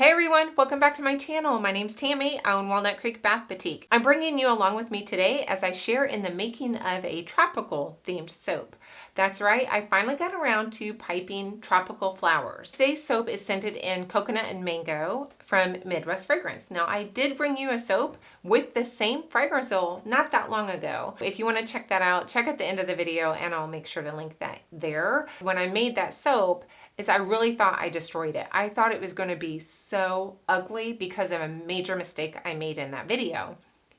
Hey everyone, welcome back to my channel. My name's Tammy. I own Walnut Creek Bath Boutique. I'm bringing you along with me today as I share in the making of a tropical themed soap. That's right, I finally got around to piping tropical flowers. Today's soap is scented in coconut and mango from Midwest Fragrance. Now I did bring you a soap with the same fragrance oil not that long ago. If you want to check that out, check at the end of the video and I'll make sure to link that there. When I made that soap, I really thought I destroyed it. I thought it was going to be so ugly because of a major mistake I made in that video.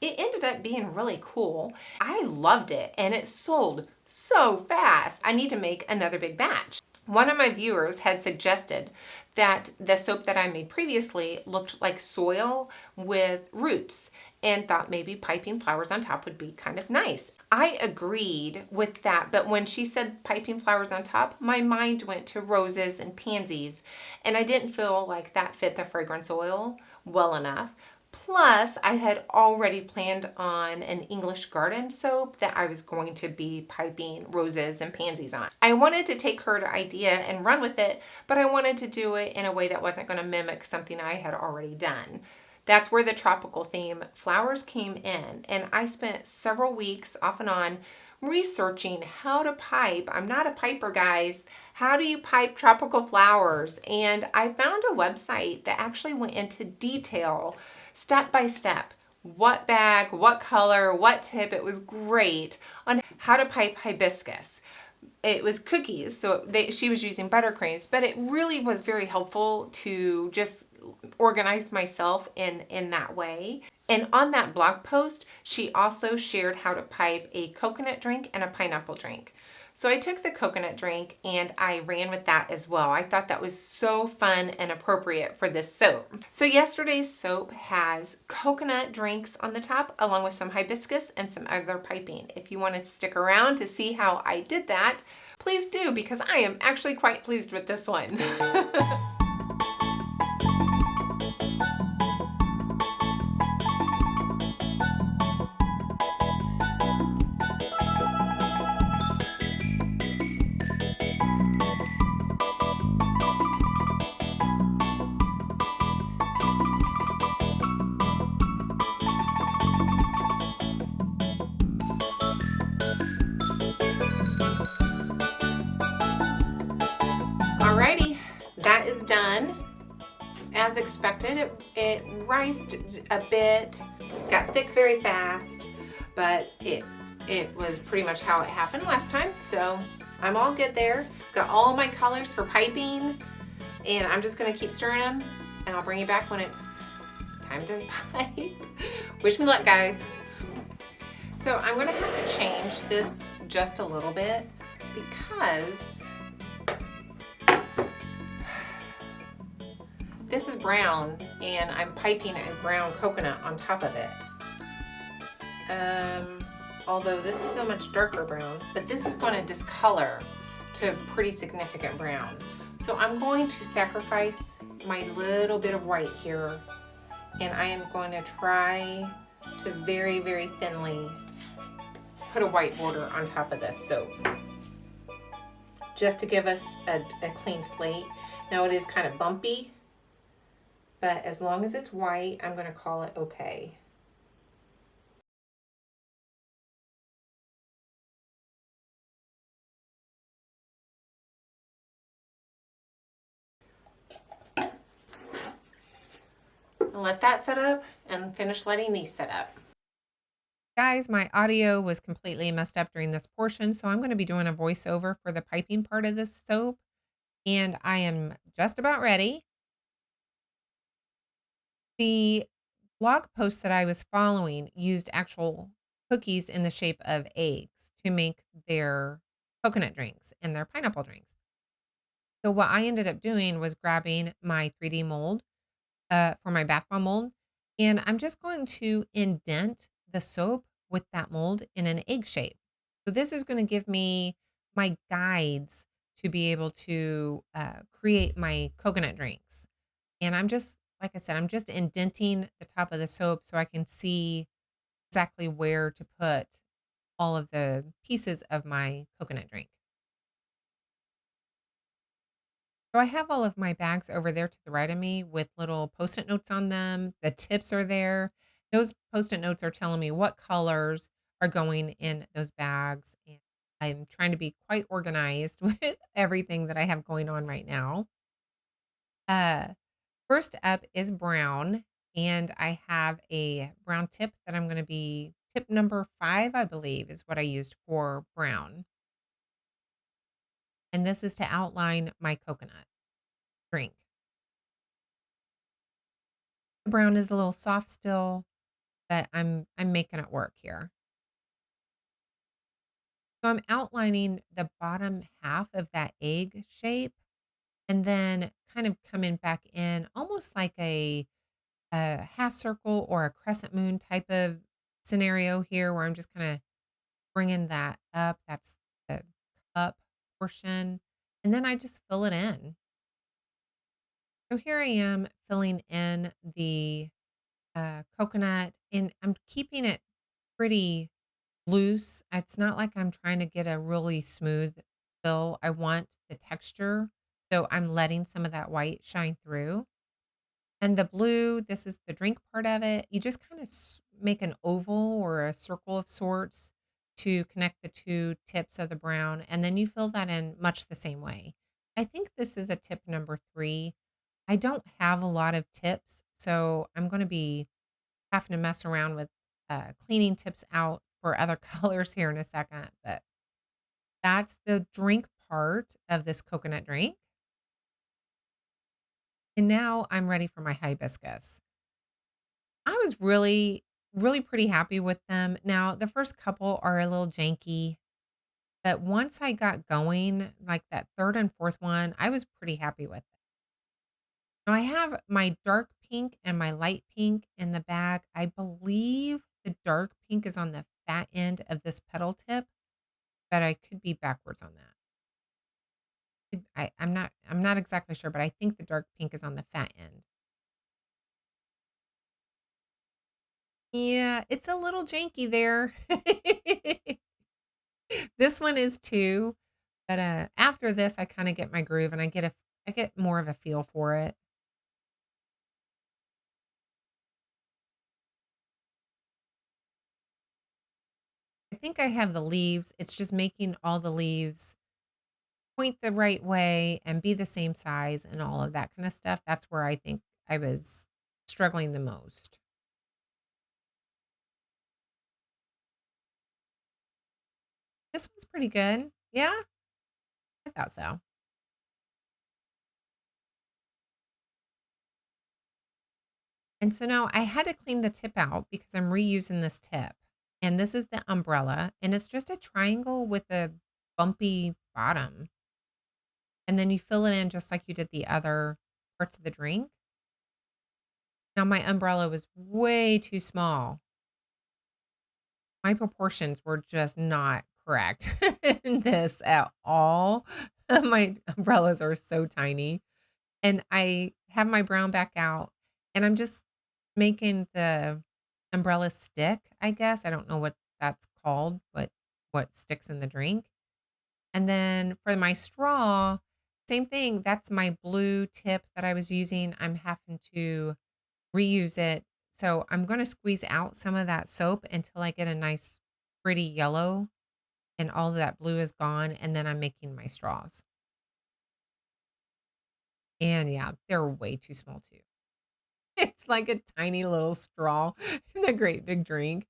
It ended up being really cool. I loved it and it sold so fast. I need to make another big batch. One of my viewers had suggested that the soap that I made previously looked like soil with roots and thought maybe piping flowers on top would be kind of nice. I agreed with that, but when she said piping flowers on top, my mind went to roses and pansies, and I didn't feel like that fit the fragrance oil well enough. Plus, I had already planned on an English garden soap that I was going to be piping roses and pansies on. I wanted to take her idea and run with it, but I wanted to do it in a way that wasn't going to mimic something I had already done. That's where the tropical theme flowers came in, and I spent several weeks off and on researching how to pipe. I'm not a piper, guys. How do you pipe tropical flowers? And I found a website that actually went into detail, step by step, what bag, what color, what tip. It was great on how to pipe hibiscus. It was cookies, so she was using buttercreams, but it really was very helpful to just organize myself in that way. And on that blog post, she also shared how to pipe a coconut drink and a pineapple drink. So I took the coconut drink and I ran with that as well. I thought that was so fun and appropriate for this soap. So yesterday's soap has coconut drinks on the top along with some hibiscus and some other piping. If you want to stick around to see how I did that, please do, because I am actually quite pleased with this one. Alrighty, that is done. As expected, it rised a bit, got thick very fast, but it was pretty much how it happened last time. So I'm all good there. Got all my colors for piping, and I'm just gonna keep stirring them, and I'll bring you back when it's time to pipe. Wish me luck, guys. So I'm gonna have to change this just a little bit because this is brown and I'm piping a brown coconut on top of it. Although this is a much darker brown, but this is going to discolor to a pretty significant brown. So I'm going to sacrifice my little bit of white here, and I am going to try to very, very thinly put a white border on top of this soap, just to give us a clean slate. Now it is kind of bumpy, but as long as it's white, I'm going to call it okay. I'll let that set up and finish letting these set up. Guys, my audio was completely messed up during this portion, so I'm going to be doing a voiceover for the piping part of this soap, and I am just about ready. The blog post that I was following used actual cookies in the shape of eggs to make their coconut drinks and their pineapple drinks. So what I ended up doing was grabbing my 3D mold for my bath bomb mold, and I'm just going to indent the soap with that mold in an egg shape. So this is going to give me my guides to be able to create my coconut drinks. And I'm just, like I said, I'm just indenting the top of the soap so I can see exactly where to put all of the pieces of my coconut drink. So I have all of my bags over there to the right of me with little Post-it notes on them. The tips are there. Those Post-it notes are telling me what colors are going in those bags, and I'm trying to be quite organized with everything that I have going on right now. Uh, First up is brown, and I have a brown tip that I'm gonna be tip number 5, I believe, is what I used for brown, and this is to outline my coconut drink. The brown is a little soft still, but I'm making it work here. So I'm outlining the bottom half of that egg shape and then kind of coming back in almost like a half circle or a crescent moon type of scenario here where I'm just kind of bringing that up. That's the cup portion. And then I just fill it in. So here I am filling in the coconut, and I'm keeping it pretty loose. It's not like I'm trying to get a really smooth fill. I want the texture, so I'm letting some of that white shine through. And the blue, this is the drink part of it. You just kind of make an oval or a circle of sorts to connect the two tips of the brown, and then you fill that in much the same way. I think this is a tip number 3. I don't have a lot of tips, so I'm going to be having to mess around with cleaning tips out for other colors here in a second. But that's the drink part of this coconut drink. And now I'm ready for my hibiscus. I was really pretty happy with them. Now, the first couple are a little janky, but once I got going, like that third and fourth one, I was pretty happy with it. Now, I have my dark pink and my light pink in the bag. I believe the dark pink is on the fat end of this petal tip, but I could be backwards on that. I'm not exactly sure, but I think the dark pink is on the fat end. Yeah, it's a little janky there. This one is too, but, after this, I kinda get my groove and I get more of a feel for it. I think I have the leaves, it's just making all the leaves point the right way and be the same size and all of that kinda stuff. That's where I think I was struggling the most. This one's pretty good. Yeah, I thought so. And so now I had to clean the tip out because I'm reusing this tip. And this is the umbrella, and it's just a triangle with a bumpy bottom. And then you fill it in just like you did the other parts of the drink. Now my umbrella was way too small. My proportions were just not correct in this at all. My umbrellas are so tiny. And I have my brown back out, and I'm just making the umbrella stick, I guess. I don't know what that's called, but what sticks in the drink. And then for my straw, same thing. That's my blue tip that I was using. I'm having to reuse it. So I'm going to squeeze out some of that soap until I get a nice, pretty yellow and all of that blue is gone. And then I'm making my straws. And yeah, they're way too small too. It's like a tiny little straw in a great big drink.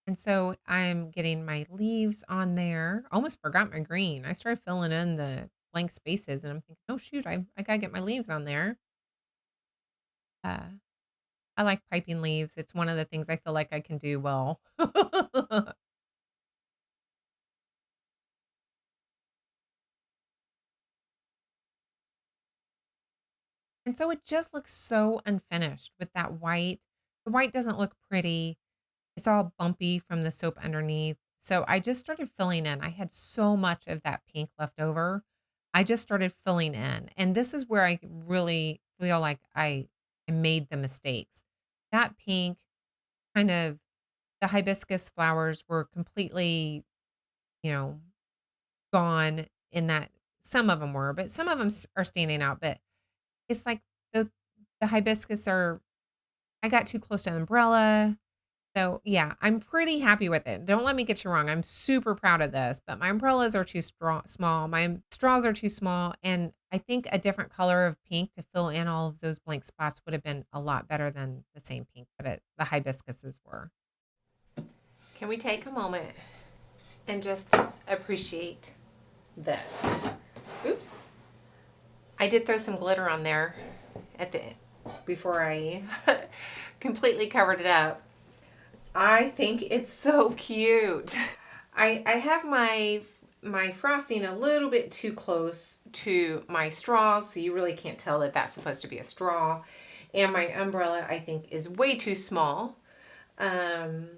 And so I'm getting my leaves on there. Almost forgot my green. I started filling in the blank spaces and I'm thinking, oh shoot, I gotta get my leaves on there. Uh, I like piping leaves. It's one of the things I feel like I can do well. And so it just looks so unfinished with that white. The white doesn't look pretty. It's all bumpy from the soap underneath. So I just started filling in. I had so much of that pink left over. I just started filling in. And this is where I really feel like I made the mistakes. That pink kind of the hibiscus flowers were completely, you know, gone in that some of them were, but some of them are standing out, but it's like the the hibiscus are I got too close to umbrella. So, yeah, I'm pretty happy with it. Don't let me get you wrong. I'm super proud of this, but my umbrellas are too small. My straws are too small. And I think a different color of pink to fill in all of those blank spots would have been a lot better than the same pink that the hibiscuses were. Can we take a moment and just appreciate this? Oops. I did throw some glitter on there at the before I completely covered it up. I think it's so cute. I have my frosting a little bit too close to my straws, so you really can't tell that that's supposed to be a straw. And my umbrella, I think, is way too small. And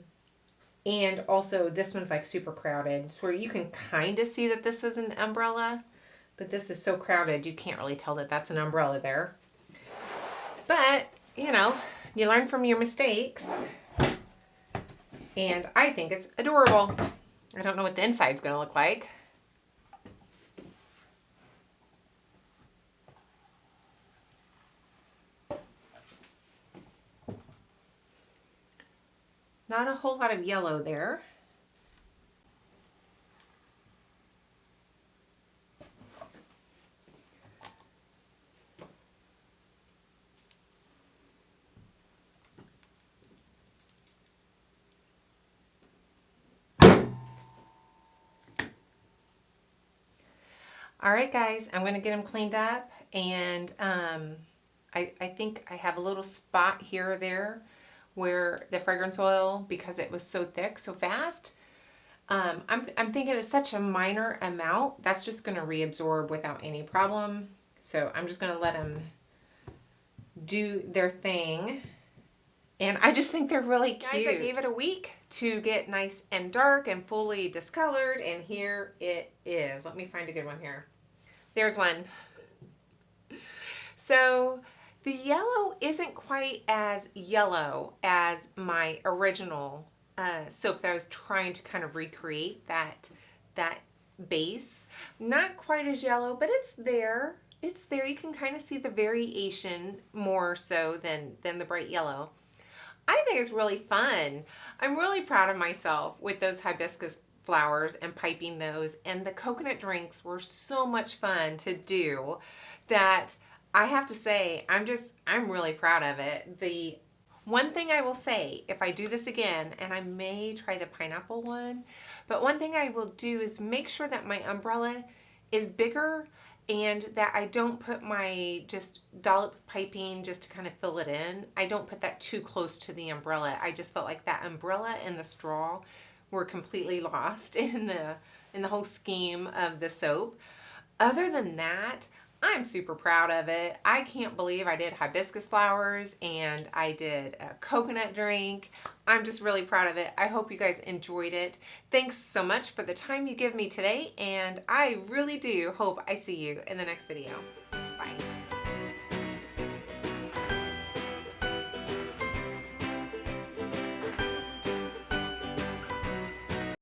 also, this one's like super crowded, so where you can kind of see that this was an umbrella, but this is so crowded you can't really tell that that's an umbrella there. But, you know, you learn from your mistakes. And I think it's adorable. I don't know what the inside's going to look like. Not a whole lot of yellow there. All right, guys, I'm going to get them cleaned up. And I think I have a little spot here or there where the fragrance oil, because it was so thick so fast, I'm thinking it's such a minor amount that's just going to reabsorb without any problem. So I'm just going to let them do their thing. And I just think they're really cute. Guys, I gave it a week to get nice and dark and fully discolored, and here it is. Let me find a good one here. There's one. So the yellow isn't quite as yellow as my original soap that I was trying to kind of recreate that base. Not quite as yellow, but it's there. It's there. You can kind of see the variation more so than the bright yellow. I think it's really fun. I'm really proud of myself with those hibiscus flowers and piping those. And the coconut drinks were so much fun to do that I have to say, I'm really proud of it. The one thing I will say, if I do this again, and I may try the pineapple one, but one thing I will do is make sure that my umbrella is bigger and that I don't put my just dollop piping just to kind of fill it in. I don't put that too close to the umbrella. I just felt like that umbrella and the straw were completely lost in the whole scheme of the soap. Other than that, I'm super proud of it. I can't believe I did hibiscus flowers and I did a coconut drink. I'm just really proud of it. I hope you guys enjoyed it. Thanks so much for the time you give me today, and I really do hope I see you in the next video. Bye.